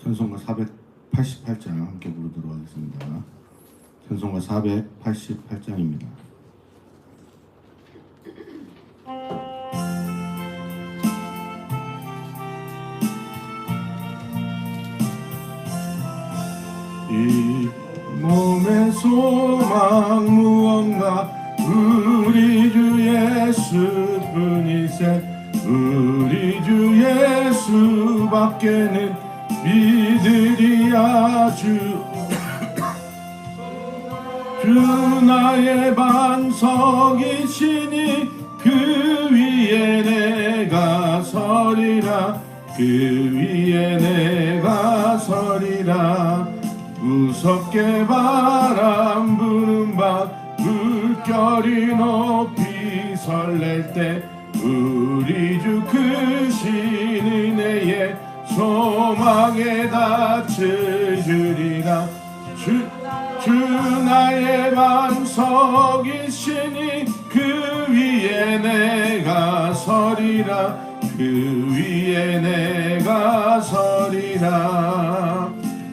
찬송가 488장 함께 부르도록 하겠습니다. 찬송가 488장입니다. 이 몸의 소망 무언가 우리 주 예수뿐이세. 우리 주 예수밖에는 믿으리야. 주 나의 반석이시니 그 위에 내가 서리라. 그 위에 내가 서리라. 무섭게 바람 부는 밤 물결이 높이 설렐 때 우리 주 크신 은혜에 소망에 닿을 줄이라. 주 나의 반석이시니 그 위에 내가 서리라. 그 위에 내가 서리라.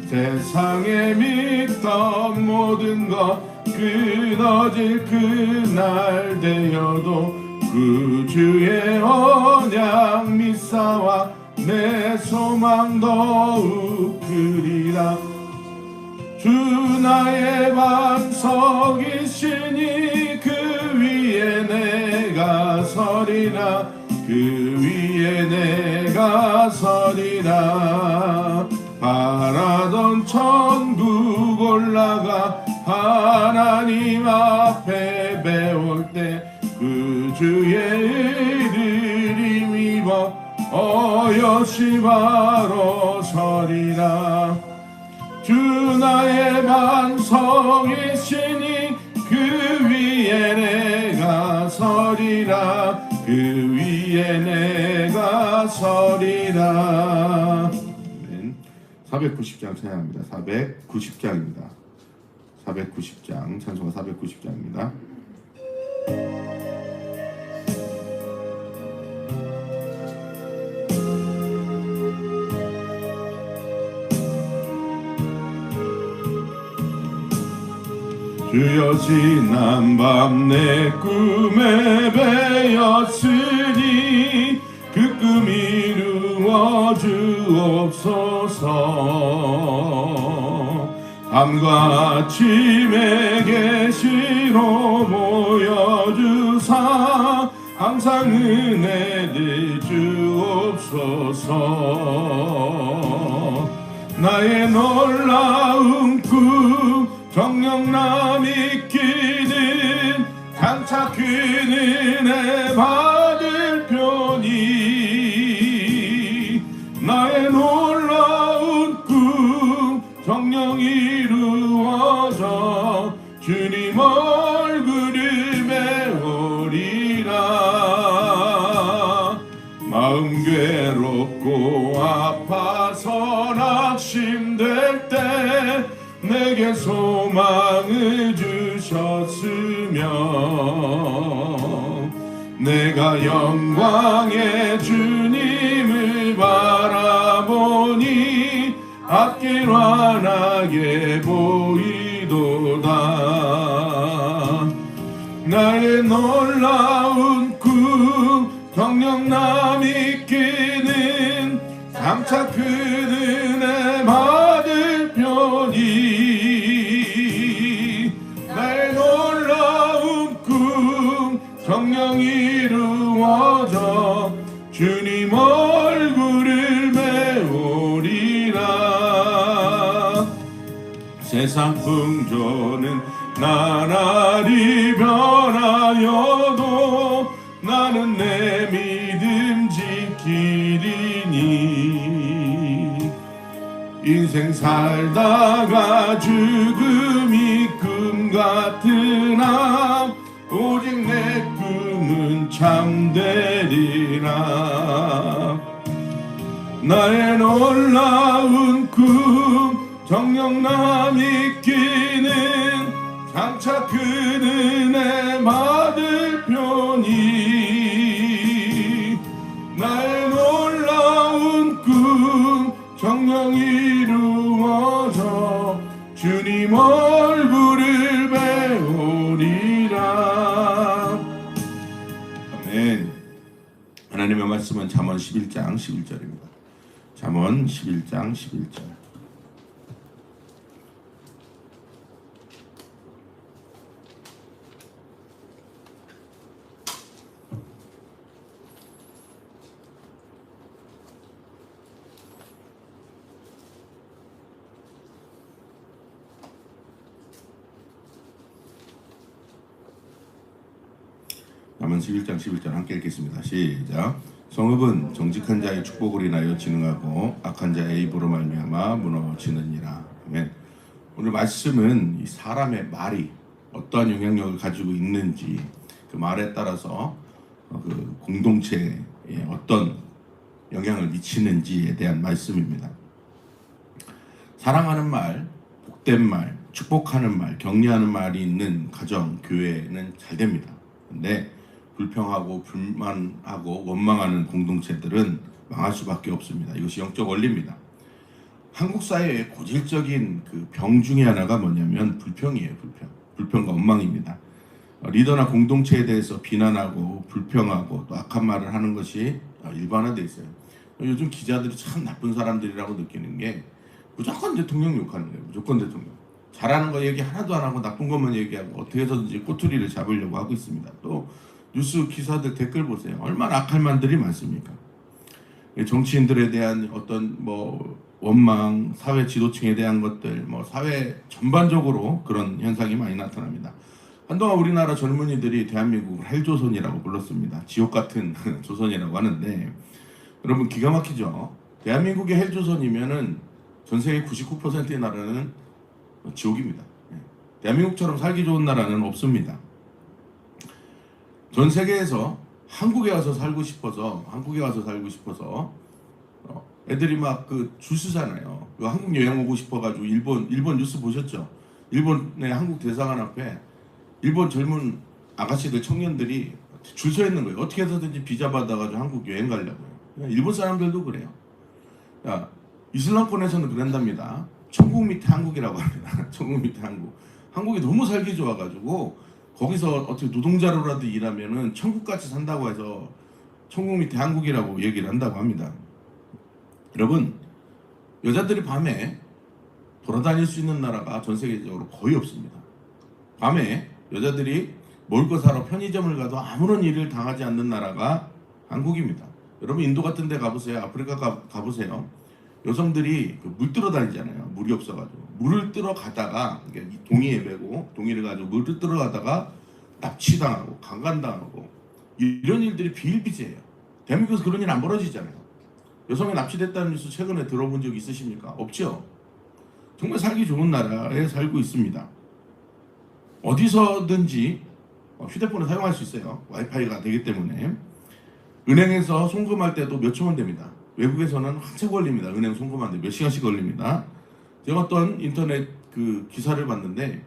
세상에 믿던 모든 것 끊어질 그날 되어도 그 주의 언약 믿사와 내 소망 더욱 크리라. 주 나의 반석이시니 그 위에 내가 서리라. 그 위에 내가 서리라. 바라던 천국 올라가 하나님 앞에 배울 때 그 주의 의를 힘입어 어여시 바로 서리라. 주 나의 반석이시니 그 위에 내가 서리라. 그 위에 내가 서리라. 490장 찬양합니다. 490장입니다. 490장 찬송가 490장입니다. 주여 지난 밤 내 꿈에 배었으니 그 꿈 이루어 주옵소서. 밤과 아침에 계시로 보여주사 항상 은혜를 주옵소서. 나의 놀라운 꿈 정녕 남 있기는 장차 그 은혜 받을 편이. 나의 놀라운 꿈 정녕 이루어져 주님 얼굴을 배우리라. 마음 괴롭고 아파서 낙심될 때 내게 소망을 주셨으며 내가 영광의 주님을 바라보니 앞길 환하게 보이도다. 나의 놀라운 꿈 정녕 남 있기는 장차 그 은혜 받을 편이. 나의 놀라운 꿈 정녕 이루어져 주님 얼굴을 배우리라. 세상 풍조는 나날이 변하여도 나는 내 믿음 지키리니. 인생 살다가 죽음이 꿈 같으나 오직 내 꿈은 참되리라. 나의 놀라운 꿈 정녕 남 있기는 장차 그 은혜 받을 편이. 나의 놀라운 꿈 정녕 이루 말씀은 잠언 11장 11절입니다. 잠언 11장 11절. 잠언 11장 11절 함께 읽겠습니다. 시작. 성읍은 정직한 자의 축복을 인하여 진흥하고 악한 자의 입으로 말미암아 무너지느니라. 아멘. 오늘 말씀은 이 사람의 말이 어떠한 영향력을 가지고 있는지 그 말에 따라서 그 공동체에 어떤 영향을 미치는지에 대한 말씀입니다. 사랑하는 말, 복된 말, 축복하는 말, 격려하는 말이 있는 가정, 교회는 잘 됩니다. 근데 불평하고 불만하고 원망하는 공동체들은 망할 수밖에 없습니다. 이것이 영적 원리입니다. 한국 사회의 고질적인 그 병 중에 하나가 뭐냐면 불평이에요. 불평과 원망입니다. 리더나 공동체에 대해서 비난하고 불평하고 또 악한 말을 하는 것이 일반화되어 있어요. 요즘 기자들이 참 나쁜 사람들이라고 느끼는 게 무조건 대통령 욕하는 거예요. 무조건 대통령. 잘하는 거 얘기 하나도 안 하고 나쁜 것만 얘기하고 어떻게 해서든지 꼬투리를 잡으려고 하고 있습니다. 또 뉴스 기사들 댓글 보세요. 얼마나 악할 말들이 많습니까? 정치인들에 대한 어떤 원망, 사회 지도층에 대한 것들, 사회 전반적으로 그런 현상이 많이 나타납니다. 한동안 우리나라 젊은이들이 대한민국을 헬조선이라고 불렀습니다. 지옥 같은 조선이라고 하는데 여러분 기가 막히죠? 대한민국의 헬조선이면은 전 세계 99%의 나라는 지옥입니다. 대한민국처럼 살기 좋은 나라는 없습니다. 전 세계에서 한국에 와서 살고 싶어서 애들이 막 줄 서잖아요. 한국 여행 오고 싶어가지고 일본 뉴스 보셨죠? 일본의 한국 대사관 앞에 일본 젊은 아가씨들 청년들이 줄 서 있는 거예요. 어떻게 해서든지 비자 받아가지고 한국 여행 가려고요. 일본 사람들도 그래요. 야, 이슬람권에서는 그런답니다. 천국 밑에 한국이라고 합니다. 천국 밑에 한국. 한국이 너무 살기 좋아가지고 거기서 어떻게 노동자로라도 일하면은 천국같이 산다고 해서 천국 밑에 한국이라고 얘기를 한다고 합니다. 여러분, 여자들이 밤에 돌아다닐 수 있는 나라가 전 세계적으로 거의 없습니다. 밤에 여자들이 먹을 거 사러 편의점을 가도 아무런 일을 당하지 않는 나라가 한국입니다. 여러분 인도 같은 데 가보세요. 아프리카 가보세요. 여성들이 물 뜨러 다니잖아요. 물이 없어가지고 물을 뜨러 가다가 동이에 메고 동이를 가지고 물을 뜨러 가다가 납치당하고 강간당하고 이런 일들이 비일비재해요. 대한민국에서 그런 일 안 벌어지잖아요. 여성이 납치됐다는 뉴스 최근에 들어본 적 있으십니까? 없죠. 정말 살기 좋은 나라에 살고 있습니다. 어디서든지 휴대폰을 사용할 수 있어요. 와이파이가 되기 때문에. 은행에서 송금할 때도 몇 초면 됩니다. 외국에서는 한참 걸립니다. 은행 송금하는데 몇 시간씩 걸립니다. 제가 어떤 인터넷 기사를 봤는데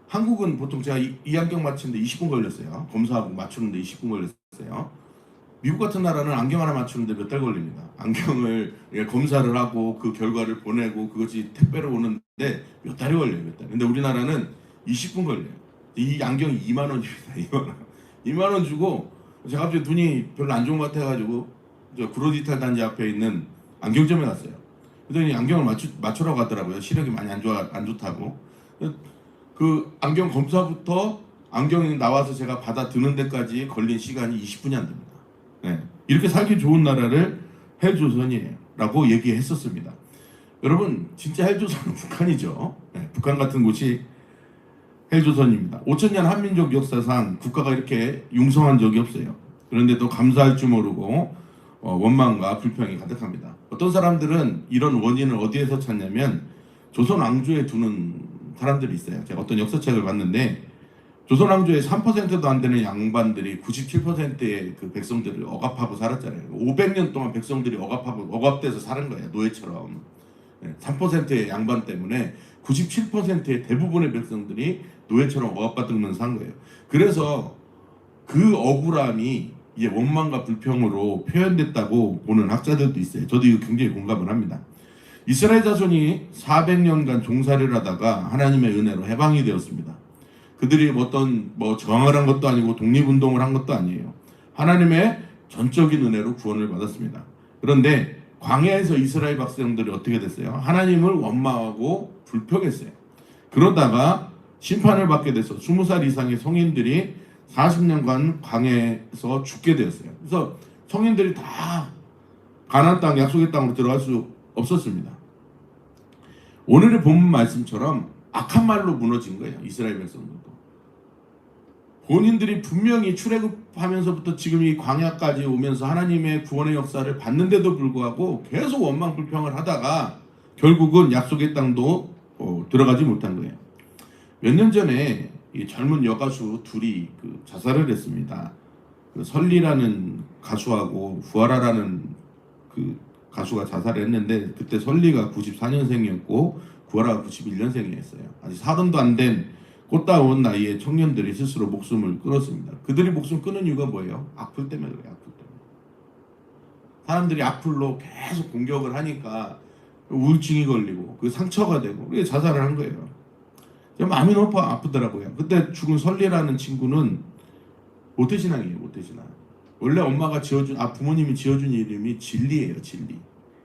한국은 보통 제가 이 안경 맞추는데 20분 걸렸어요. 검사하고 맞추는데 20분 걸렸어요. 미국 같은 나라는 안경 하나 맞추는데 몇 달 걸립니다. 안경을 검사를 하고 그 결과를 보내고 그것이 택배로 오는데 몇 달이 걸려요. 몇 달. 근데 우리나라는 20분 걸려요. 이 안경이 2만 원입니다. 2만 원. 2만 원 주고 제가 갑자기 눈이 별로 안 좋은 것 같아가지고 구로디탈 단지 앞에 있는 안경점에 갔어요. 그랬더니 안경을 맞추라고 하더라고요. 시력이 많이 안 좋다고. 그 안경 검사부터 안경이 나와서 제가 받아 드는 데까지 걸린 시간이 20분이 안 됩니다. 네. 이렇게 살기 좋은 나라를 헬조선이라고 얘기했었습니다. 여러분 진짜 헬조선은 북한이죠. 네. 북한 같은 곳이 헬조선입니다. 5,000년 한민족 역사상 국가가 이렇게 융성한 적이 없어요. 그런데도 감사할 줄 모르고 원망과 불평이 가득합니다. 어떤 사람들은 이런 원인을 어디에서 찾냐면 조선 왕조에 두는 사람들이 있어요. 제가 어떤 역사책을 봤는데 조선 왕조의 3%도 안 되는 양반들이 97%의 그 백성들을 억압하고 살았잖아요. 500년 동안 백성들이 억압돼서 사는 거예요. 노예처럼. 3%의 양반 때문에 97%의 대부분의 백성들이 노예처럼 억압받으면서 산 거예요. 그래서 그 억울함이 이제 원망과 불평으로 표현됐다고 보는 학자들도 있어요. 저도 이거 굉장히 공감을 합니다. 이스라엘 자손이 400년간 종살이를 하다가 하나님의 은혜로 해방이 되었습니다. 그들이 어떤 저항을 한 것도 아니고 독립운동을 한 것도 아니에요. 하나님의 전적인 은혜로 구원을 받았습니다. 그런데 광야에서 이스라엘 백성들이 어떻게 됐어요? 하나님을 원망하고 불평했어요. 그러다가 심판을 받게 돼서 20살 이상의 성인들이 40년간 광야에서 죽게 되었어요. 그래서 성인들이 다 가나안 땅, 약속의 땅으로 들어갈 수 없었습니다. 오늘의 본문 말씀처럼 악한 말로 무너진 거예요. 이스라엘 백성들도. 본인들이 분명히 출애굽하면서부터 지금 이 광야까지 오면서 하나님의 구원의 역사를 봤는데도 불구하고 계속 원망 불평을 하다가 결국은 약속의 땅도 들어가지 못한 거예요. 몇 년 전에 이 젊은 여가수 둘이 자살을 했습니다. 설리라는 가수하고 구하라라는 가수가 자살을 했는데, 그때 설리가 94년생이었고 구하라가 91년생이었어요. 아직 30도 안 된 꽃다운 나이의 청년들이 스스로 목숨을 끊었습니다. 그들이 목숨 끊은 이유가 뭐예요? 악플 때문에 그래요. 악플 때문에. 사람들이 악플로 계속 공격을 하니까 우울증이 걸리고 그 상처가 되고 그게 자살을 한 거예요. 마음이 너무 아프더라고요. 그때 죽은 설리라는 친구는 모태신앙이에요. 모태신앙. 원래 엄마가 부모님이 지어준 이름이 진리예요. 진리.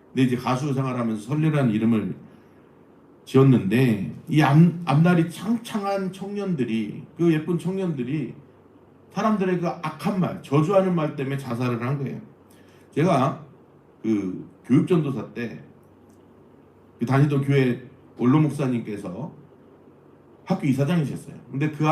근데 이제 가수 생활하면서 설리라는 이름을 지었는데, 이 앞날이 창창한 청년들이, 그 예쁜 청년들이 사람들의 그 악한 말, 저주하는 말 때문에 자살을 한 거예요. 제가 그 교육전도사 때 다니던 교회 원로 목사님께서 학교 이사장이셨어요. 근데 그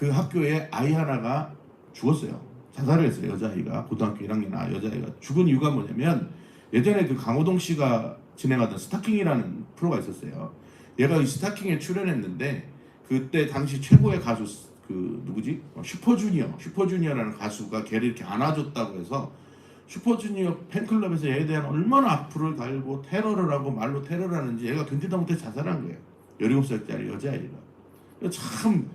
학교에 아이 하나가 죽었어요. 자살을 했어요. 여자아이가. 고등학교 1학년 여자아이가 죽은 이유가 뭐냐면, 예전에 그 강호동 씨가 진행하던 스타킹이라는 프로가 있었어요. 얘가 이 스타킹에 출연했는데, 그때 당시 최고의 가수 누구지? 슈퍼주니어라는 가수가 걔를 이렇게 안아줬다고 해서 슈퍼주니어 팬클럽에서 얘에 대한 얼마나 악플을 달고 테러를 하고 말로 테러를 하는지 얘가 견디다 못해 자살한 거예요. 17살짜리 여자아이가. 참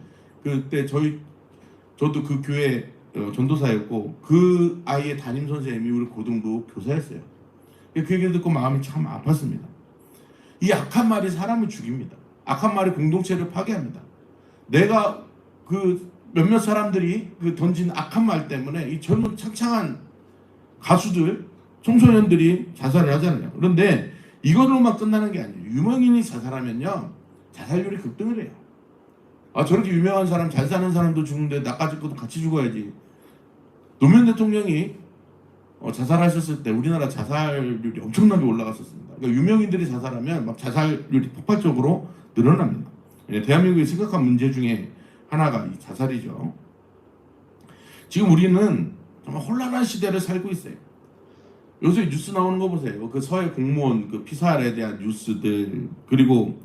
그때 저도 그 교회 전도사였고 그 아이의 담임 선생님이 우리 고등부 교사였어요. 그 얘기를 듣고 마음이 참 아팠습니다. 이 악한 말이 사람을 죽입니다. 악한 말이 공동체를 파괴합니다. 내가 몇몇 사람들이 던진 악한 말 때문에 이 젊은 창창한 가수들, 청소년들이 자살을 하잖아요. 그런데 이것으로만 끝나는 게 아니에요. 유명인이 자살하면요, 자살률이 급등을 해요. 저렇게 유명한 사람, 잘 사는 사람도 죽는데 나까지 것도 같이 죽어야지. 노무현 대통령이 자살하셨을 때 우리나라 자살률이 엄청나게 올라갔었습니다. 그러니까 유명인들이 자살하면 막 자살률이 폭발적으로 늘어납니다. 대한민국의 심각한 문제 중에 하나가 이 자살이죠. 지금 우리는 정말 혼란한 시대를 살고 있어요. 요새 뉴스 나오는 거 보세요. 그 서해 공무원 피살에 대한 뉴스들, 그리고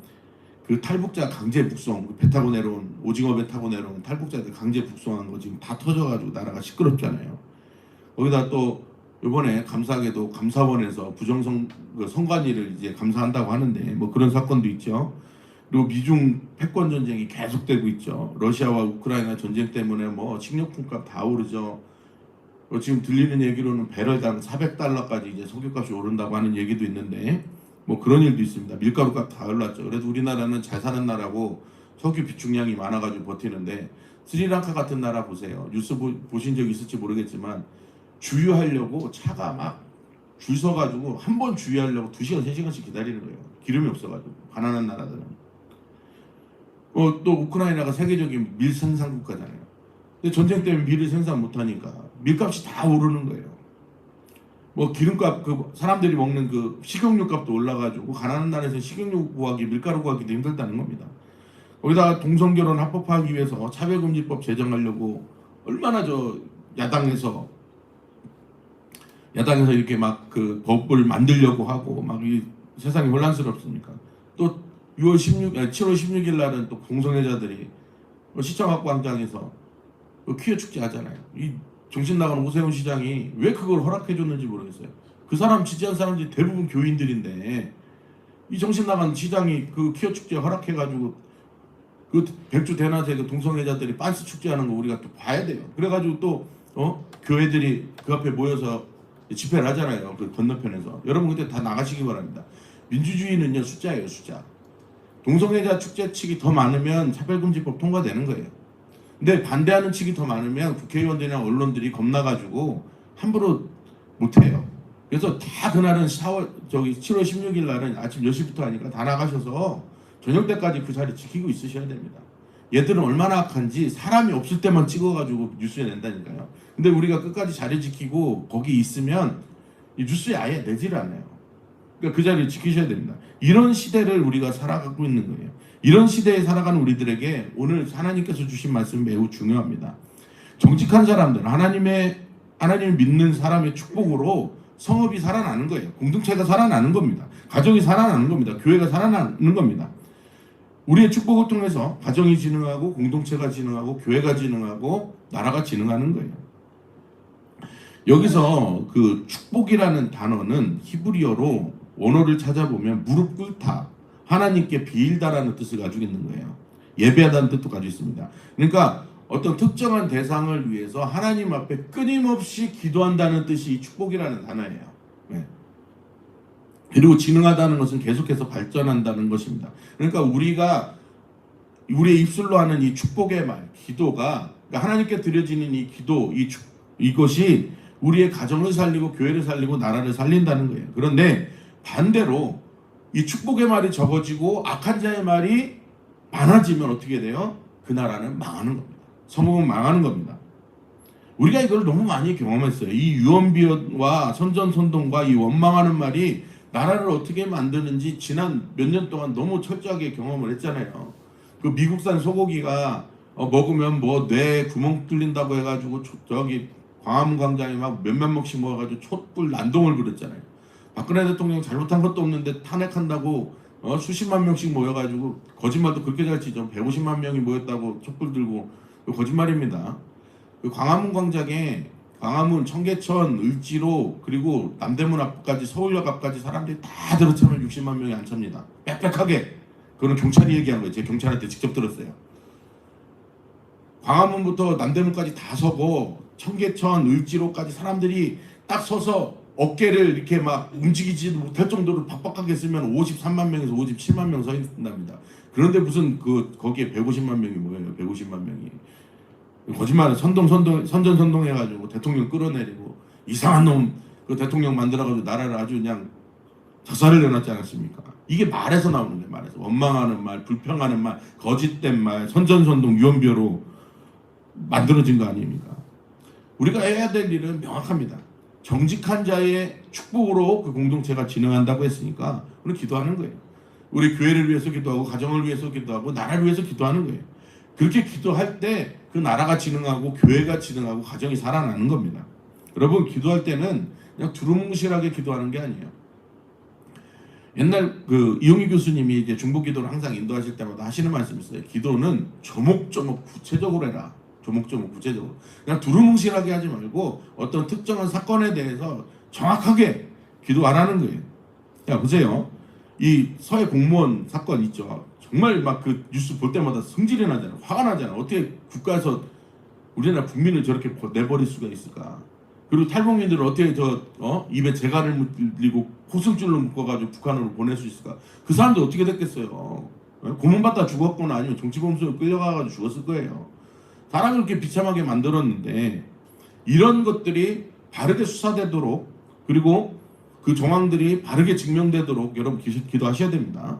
그 탈북자 강제 북송, 배 타고 내려온, 오징어 배 타고 내려온 탈북자들 강제 북송한 거 지금 다 터져가지고 나라가 시끄럽잖아요. 거기다 또 이번에 감사하게도 감사원에서 성관이를 이제 감사한다고 하는데 뭐 그런 사건도 있죠. 그리고 미중 패권 전쟁이 계속되고 있죠. 러시아와 우크라이나 전쟁 때문에 뭐 식료품값 다 오르죠. 지금 들리는 얘기로는 배럴당 400달러까지 이제 석유값이 오른다고 하는 얘기도 있는데, 뭐 그런 일도 있습니다. 밀가루값 다 올랐죠. 그래도 우리나라는 잘 사는 나라고 석유 비축량이 많아가지고 버티는데, 스리랑카 같은 나라 보세요. 뉴스 보신 적 있을지 모르겠지만 주유하려고 차가 막 줄 서가지고 한 번 주유하려고 2시간, 3시간씩 기다리는 거예요. 기름이 없어가지고. 가난한 나라들은. 또 우크라이나가 세계적인 밀 생산 국가잖아요. 근데 전쟁 때문에 밀을 생산 못하니까 밀값이 다 오르는 거예요. 뭐 기름값, 사람들이 먹는 식용유 값도 올라가지고 가난한 나라에서 식용유 구하기, 밀가루 구하기도 힘들다는 겁니다. 거기다가 동성결혼 합법화하기 위해서 차별금지법 제정하려고 얼마나 야당에서 이렇게 막 법을 만들려고 하고 막 이 세상이 혼란스럽습니까? 또 7월 16일 날은 또 동성애자들이 시청학광장에서 퀴어 축제 하잖아요. 이 정신 나간 오세훈 시장이 왜 그걸 허락해 줬는지 모르겠어요. 그 사람 지지한 사람들이 대부분 교인들인데 이 정신 나간 시장이 퀴어 축제 허락해 가지고 백주 대낮에 동성애자들이 빤스 축제하는 거 우리가 또 봐야 돼요. 그래가지고 또 교회들이 그 앞에 모여서 집회를 하잖아요. 그 건너편에서. 여러분 그때 다 나가시기 바랍니다. 민주주의는요, 숫자예요, 숫자. 동성애자 축제 측이 더 많으면 차별금지법 통과되는 거예요. 근데 반대하는 측이 더 많으면 국회의원들이나 언론들이 겁나가지고 함부로 못해요. 그래서 다 그날은 7월 16일 날은 아침 10시부터 하니까 다 나가셔서 저녁 때까지 그 자리 지키고 있으셔야 됩니다. 얘들은 얼마나 악한지 사람이 없을 때만 찍어가지고 뉴스에 낸다니까요. 근데 우리가 끝까지 자리 지키고 거기 있으면 이 뉴스에 아예 내지를 않아요. 그러니까 그 자리를 지키셔야 됩니다. 이런 시대를 우리가 살아가고 있는 거예요. 이런 시대에 살아가는 우리들에게 오늘 하나님께서 주신 말씀 매우 중요합니다. 정직한 사람들, 하나님을 믿는 사람의 축복으로 성읍이 살아나는 거예요. 공동체가 살아나는 겁니다. 가정이 살아나는 겁니다. 교회가 살아나는 겁니다. 우리의 축복을 통해서 가정이 진흥하고 공동체가 진흥하고 교회가 진흥하고 나라가 진흥하는 거예요. 여기서 그 축복이라는 단어는 히브리어로 원어를 찾아보면 무릎 꿇다, 하나님께 비일다라는 뜻을 가지고 있는 거예요. 예배하다는 뜻도 가지고 있습니다. 그러니까 어떤 특정한 대상을 위해서 하나님 앞에 끊임없이 기도한다는 뜻이 축복이라는 단어예요. 네. 그리고 진흥하다는 것은 계속해서 발전한다는 것입니다. 그러니까 우리가 우리의 입술로 하는 이 축복의 말, 기도가 그러니까 하나님께 드려지는 이 기도, 이것이 우리의 가정을 살리고 교회를 살리고 나라를 살린다는 거예요. 그런데 반대로 이 축복의 말이 적어지고 악한 자의 말이 많아지면 어떻게 돼요? 그 나라는 망하는 겁니다. 성공은 망하는 겁니다. 우리가 이걸 너무 많이 경험했어요. 이 유언비어와 선전선동과 이 원망하는 말이 나라를 어떻게 만드는지 지난 몇 년 동안 너무 철저하게 경험을 했잖아요. 그 미국산 소고기가 먹으면 뭐 뇌 구멍 뚫린다고 해가지고 저기 광화문 광장에 막 몇몇 명씩 모아가지고 촛불 난동을 부렸잖아요. 박근혜 대통령 잘못한 것도 없는데 탄핵한다고 수십만 명씩 모여가지고 거짓말도 그렇게 잘 치죠. 150만 명이 모였다고 촛불 들고 거짓말입니다. 그 광화문 광장에 광화문, 청계천, 을지로 그리고 남대문 앞까지 서울역 앞까지 사람들이 다 들어차면 60만 명이 안 찹니다. 빽빽하게. 그거는 경찰이 얘기한 거예요. 제가 경찰한테 직접 들었어요. 광화문부터 남대문까지 다 서고 청계천, 을지로까지 사람들이 딱 서서 어깨를 이렇게 막 움직이지도 못할 정도로 빡빡하게 쓰면 53만 명에서 57만 명 서 있답니다. 그런데 무슨 거기에 150만 명이 모여요. 150만 명이. 거짓말을 선전 해가지고 대통령 끌어내리고 이상한 놈 그 대통령 만들어가지고 나라를 아주 그냥 작살을 내놨지 않았습니까? 이게 말에서 나오는 거예요. 말에서 원망하는 말, 불평하는 말, 거짓된 말, 선전선동 유언비어로 만들어진 거 아닙니까? 우리가 해야 될 일은 명확합니다. 정직한 자의 축복으로 그 공동체가 진흥한다고 했으니까 우리 기도하는 거예요. 우리 교회를 위해서 기도하고 가정을 위해서 기도하고 나라를 위해서 기도하는 거예요. 그렇게 기도할 때 그 나라가 진흥하고 교회가 진흥하고 가정이 살아나는 겁니다. 여러분 기도할 때는 그냥 두루뭉실하게 기도하는 게 아니에요. 옛날 그 이용희 교수님이 이제 중보기도를 항상 인도하실 때마다 하시는 말씀이 있어요. 기도는 조목조목 구체적으로 해라. 조목조목 구체적으로. 그냥 두루뭉실하게 하지 말고 어떤 특정한 사건에 대해서 정확하게 기도 안 하는 거예요. 자 보세요. 이 서해 공무원 사건 있죠. 정말 막 그 뉴스 볼 때마다 성질이 나잖아요. 화가 나잖아요. 어떻게 국가에서 우리나라 국민을 저렇게 내버릴 수가 있을까? 그리고 탈북민들을 어떻게 입에 재갈을 물리고 코승줄로 묶어가지고 북한으로 보낼 수 있을까? 그 사람들 어떻게 됐겠어요? 고문받다 죽었거나 아니면 정치범죄로 끌려가가지고 죽었을 거예요. 사람을 이렇게 비참하게 만들었는데 이런 것들이 바르게 수사되도록 그리고 그 정황들이 바르게 증명되도록 여러분 기도하셔야 됩니다.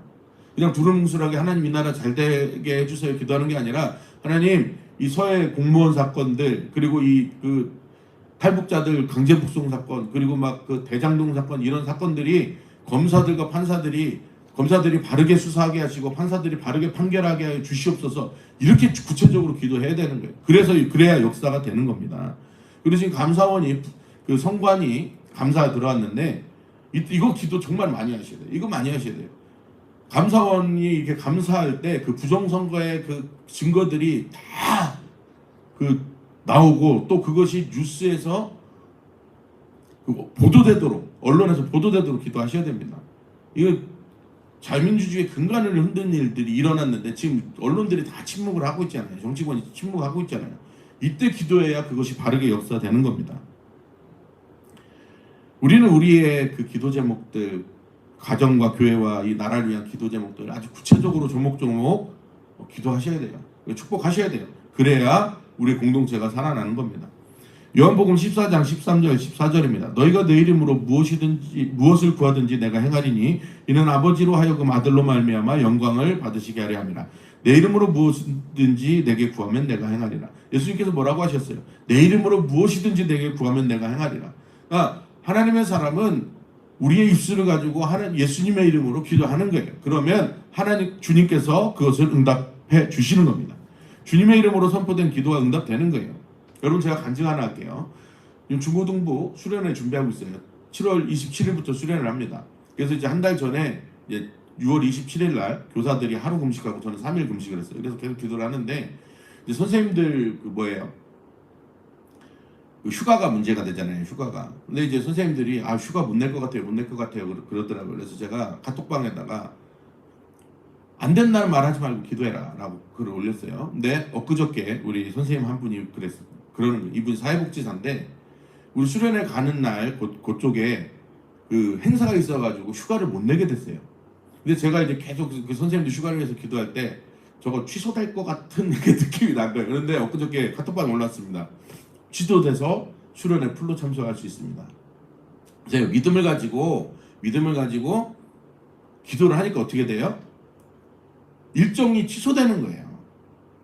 그냥 두루뭉술하게 하나님 이 나라 잘 되게 해주세요 기도하는 게 아니라 하나님 이 서해 공무원 사건들 그리고 그 탈북자들 강제 북송 사건 그리고 막 그 대장동 사건 이런 사건들이 검사들과 검사들이 바르게 수사하게 하시고 판사들이 바르게 판결하게 해 주시옵소서 이렇게 구체적으로 기도해야 되는 거예요. 그래야 역사가 되는 겁니다. 그리고 지금 감사원이 그 성관이 감사 들어왔는데 이거 기도 정말 많이 하셔야 돼요. 이거 많이 하셔야 돼요. 감사원이 이렇게 감사할 때 그 부정선거의 그 증거들이 다 나오고 또 그것이 뉴스에서 보도되도록 언론에서 보도되도록 기도하셔야 됩니다. 이거 자유민주주의의 근간을 흔드는 일들이 일어났는데 지금 언론들이 다 침묵을 하고 있잖아요. 정치권이 침묵하고 있잖아요. 이때 기도해야 그것이 바르게 역사되는 겁니다. 우리는 우리의 그 기도 제목들 가정과 교회와 이 나라를 위한 기도 제목들을 아주 구체적으로 조목조목 기도하셔야 돼요. 축복하셔야 돼요. 그래야 우리 공동체가 살아나는 겁니다. 요한복음 14장 13절 14절입니다. 너희가 내 이름으로 무엇을 구하든지 내가 행하리니 이는 아버지로 하여금 아들로 말미암아 영광을 받으시게 하려 함이라. 내 이름으로 무엇이든지 내게 구하면 내가 행하리라. 예수님께서 뭐라고 하셨어요? 내 이름으로 무엇이든지 내게 구하면 내가 행하리라. 그러니까 하나님의 사람은 우리의 입술을 가지고 예수님의 이름으로 기도하는 거예요. 그러면 주님께서 그것을 응답해 주시는 겁니다. 주님의 이름으로 선포된 기도가 응답되는 거예요. 여러분, 제가 간증 하나 할게요. 중고등부 수련회 준비하고 있어요. 7월 27일부터 수련을 합니다. 그래서 이제 한 달 전에 이제 6월 27일 날 교사들이 하루 금식하고 저는 3일 금식을 했어요. 그래서 계속 기도를 하는데 이제 선생님들 휴가가 문제가 되잖아요. 휴가가. 근데 이제 선생님들이 휴가 못 낼 것 같아요. 못 낼 것 같아요. 그러더라고요. 그래서 제가 카톡방에다가 안 된 날 말하지 말고 기도해라 라고 글을 올렸어요. 근데 엊그저께 우리 선생님 한 분이 그러는 거예요. 이분이 사회복지사인데 우리 수련회 가는 날 그쪽에 그 행사가 있어가지고 휴가를 못 내게 됐어요. 근데 제가 이제 계속 그 선생님들 휴가를 위해서 기도할 때 저거 취소될 것 같은 느낌이 난 거예요. 그런데 엊그저께 카톡방에 올랐습니다. 취소돼서 수련회 풀로 참석할 수 있습니다. 그래서 믿음을 가지고 기도를 하니까 어떻게 돼요? 일정이 취소되는 거예요.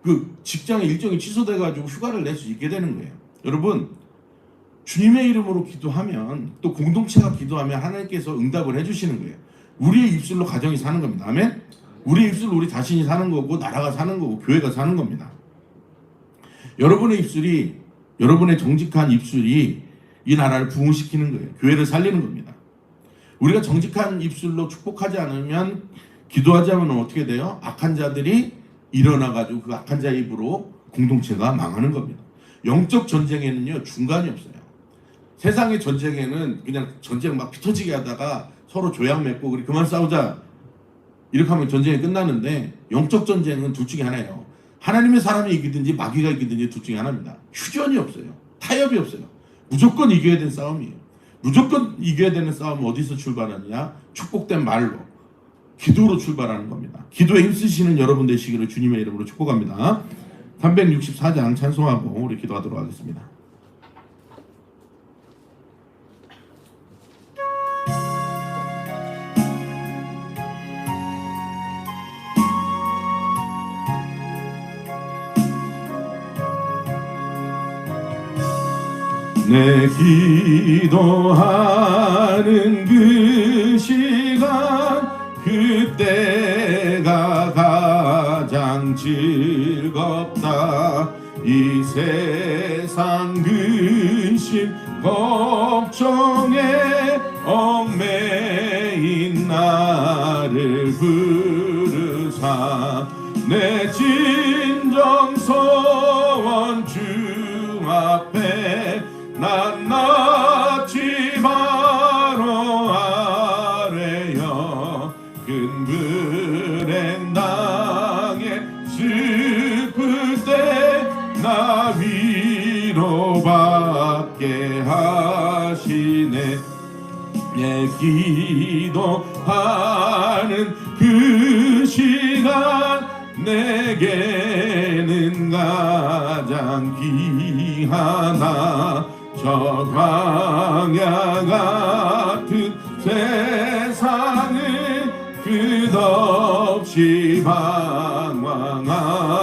그 직장의 일정이 취소돼가지고 휴가를 낼 수 있게 되는 거예요. 여러분, 주님의 이름으로 기도하면 또 공동체가 기도하면 하나님께서 응답을 해주시는 거예요. 우리의 입술로 가정이 사는 겁니다. 아멘? 우리의 입술로 우리 자신이 사는 거고 나라가 사는 거고 교회가 사는 겁니다. 여러분의 정직한 입술이 이 나라를 부흥시키는 거예요. 교회를 살리는 겁니다. 우리가 정직한 입술로 축복하지 않으면, 기도하지 않으면 어떻게 돼요? 악한 자들이 일어나가지고 그 악한 자의 입으로 공동체가 망하는 겁니다. 영적 전쟁에는요, 중간이 없어요. 세상의 전쟁에는 그냥 전쟁 막 피 터지게 하다가 서로 조약 맺고 우리 그만 싸우자 이렇게 하면 전쟁이 끝나는데, 영적 전쟁은 둘 중에 하나예요. 하나님의 사람이 이기든지 마귀가 이기든지 둘 중에 하나입니다. 휴전이 없어요. 타협이 없어요. 무조건 이겨야 되는 싸움이에요. 무조건 이겨야 되는 싸움은 어디서 출발하느냐? 축복된 말로, 기도로 출발하는 겁니다. 기도에 힘쓰시는 여러분 되시기를 주님의 이름으로 축복합니다. 364장 찬송하고 우리 기도하도록 하겠습니다. 내 기도하는 그 시간, 그때가 가장 즐겁다. 이 세상 근심 걱정에 얽매인 나를 부르사 내 진정 소원 주 앞에 낱낱이 바로 아래여 큰 불행 당해 슬플 때 나 위로받게 하시네. 내 기도하는 그 시간 내게는 가장 귀하나. 저 광야 같은 세상을 끝없이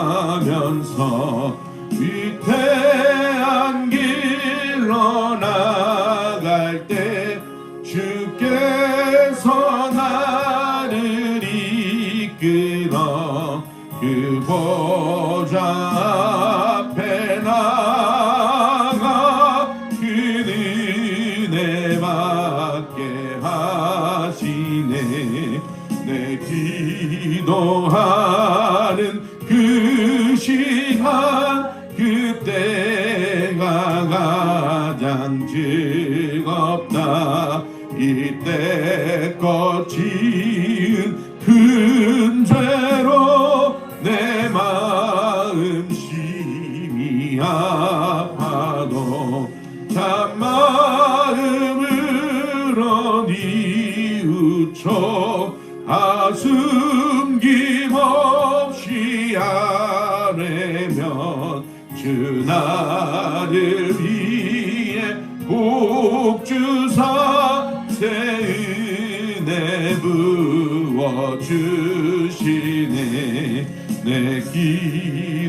방황하면서 위태한 길로 나갈 때 주께서 나를 이끌어 그 보좌 앞에 나가 그 은혜 받게 하시네. 내 기도하는 그 시간 그때가 가장 즐겁다. 이때껏 지은 큰 죄로 내 마음 심히 아파도 참마음으로 뉘우쳐 한숨 김없이 아뢰면 주 나를 위해 복 주사 새 은혜 부어 주시네. 내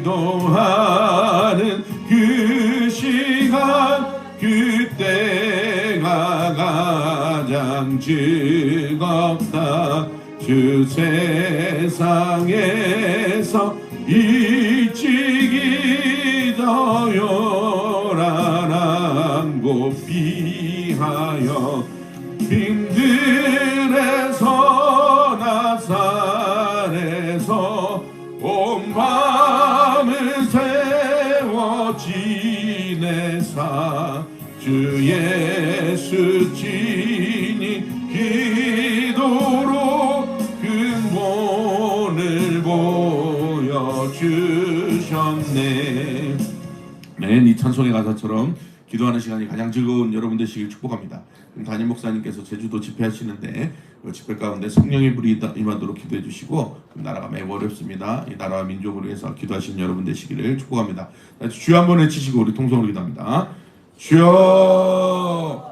기도하는 그 시간 그때가 가장 즐겁다. 주 세상에서 일찍이 더 요란한 곳 피하여 빈들에서 나산에서 온 마음을 세워 지내사 주 예수 친히 기도로 근본을 보여주셨네. 네, 이 찬송의 가사처럼 기도하는 시간이 가장 즐거운 여러분 되시길 축복합니다. 담임 목사님께서 제주도 집회하시는데 집회 가운데 성령의 불이 임하도록 기도해 주시고 나라가 매우 어렵습니다. 이 나라와 민족을 위해서 기도하시는 여러분 되시기를 축복합니다. 주여 한번 외치시고 우리 통성으로 기도합니다. 주여.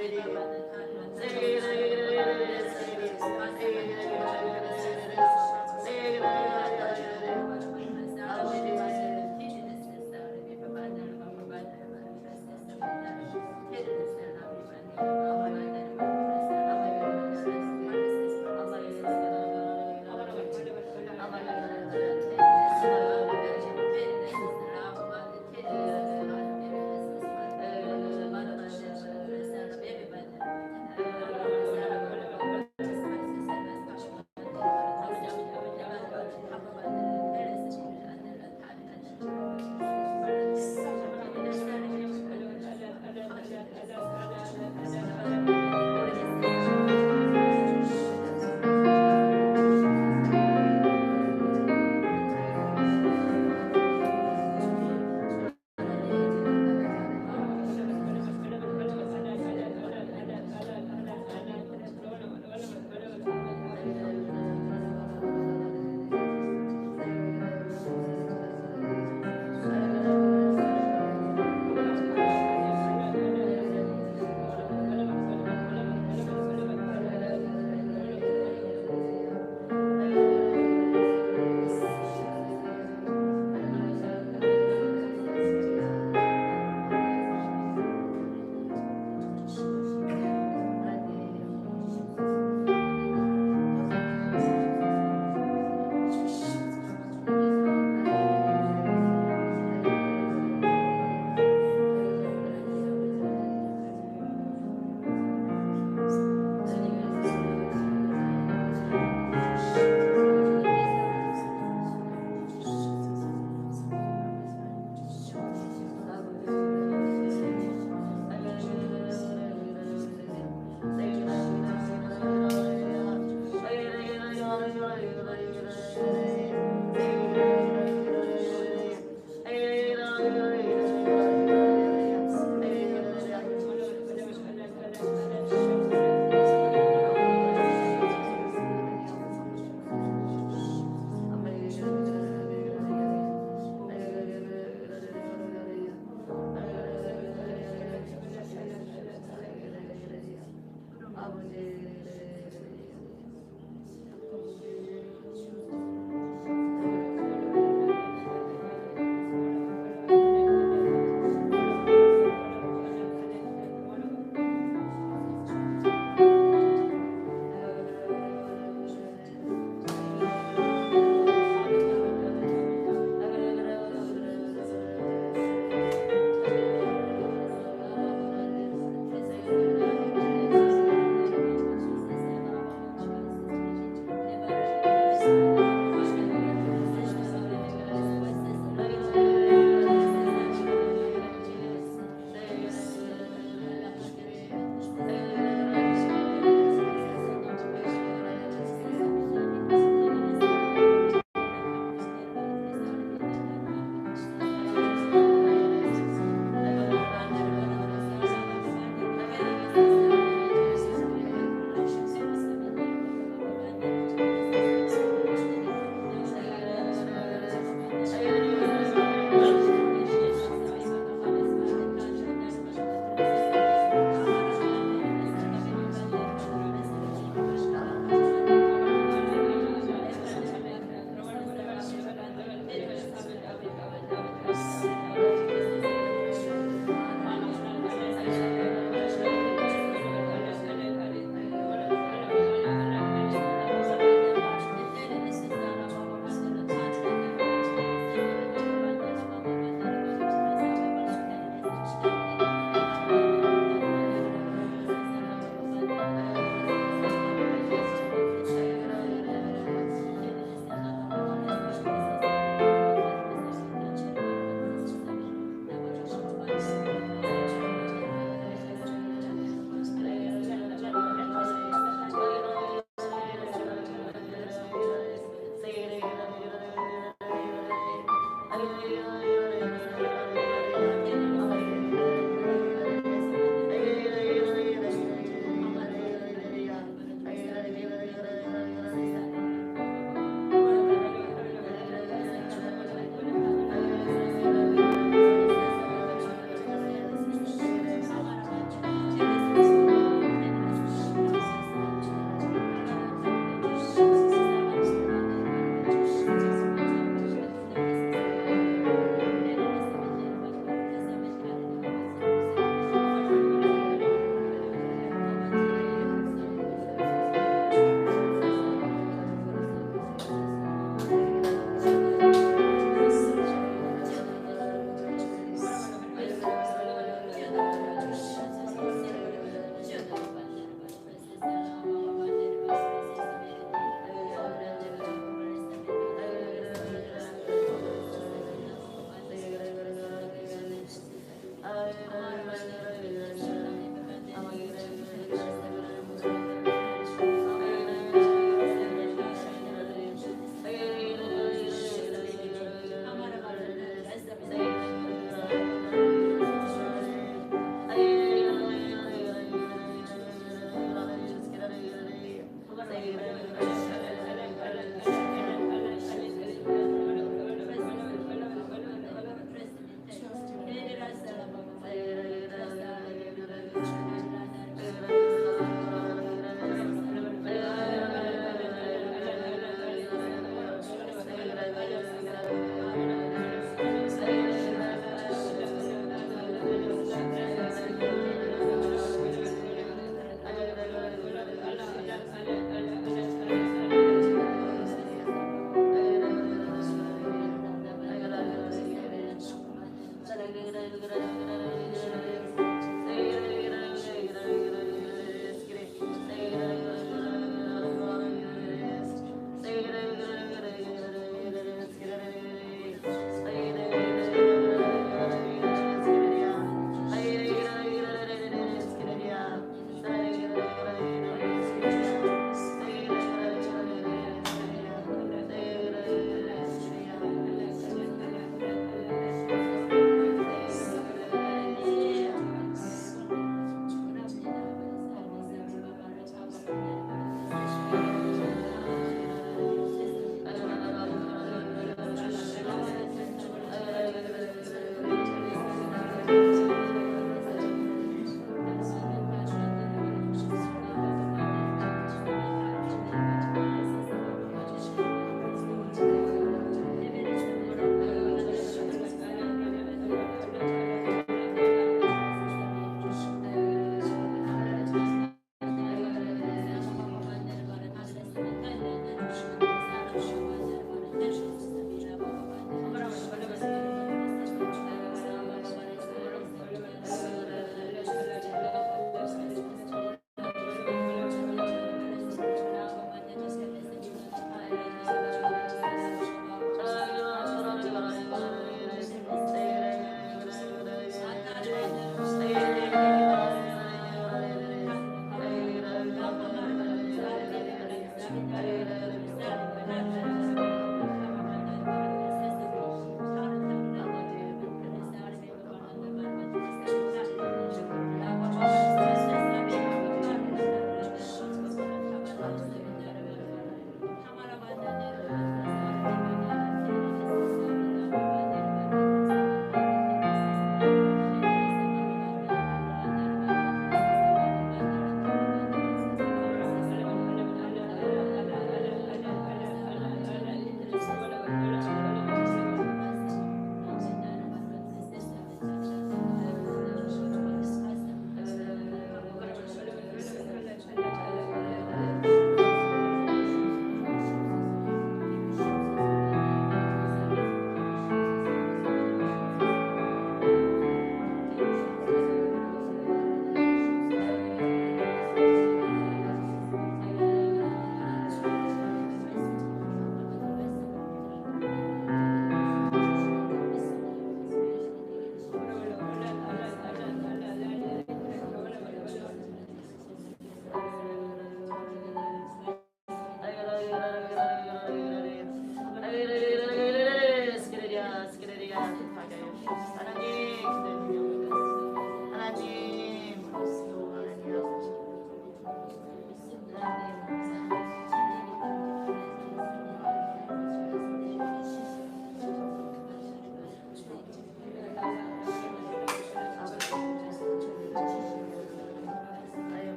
내리게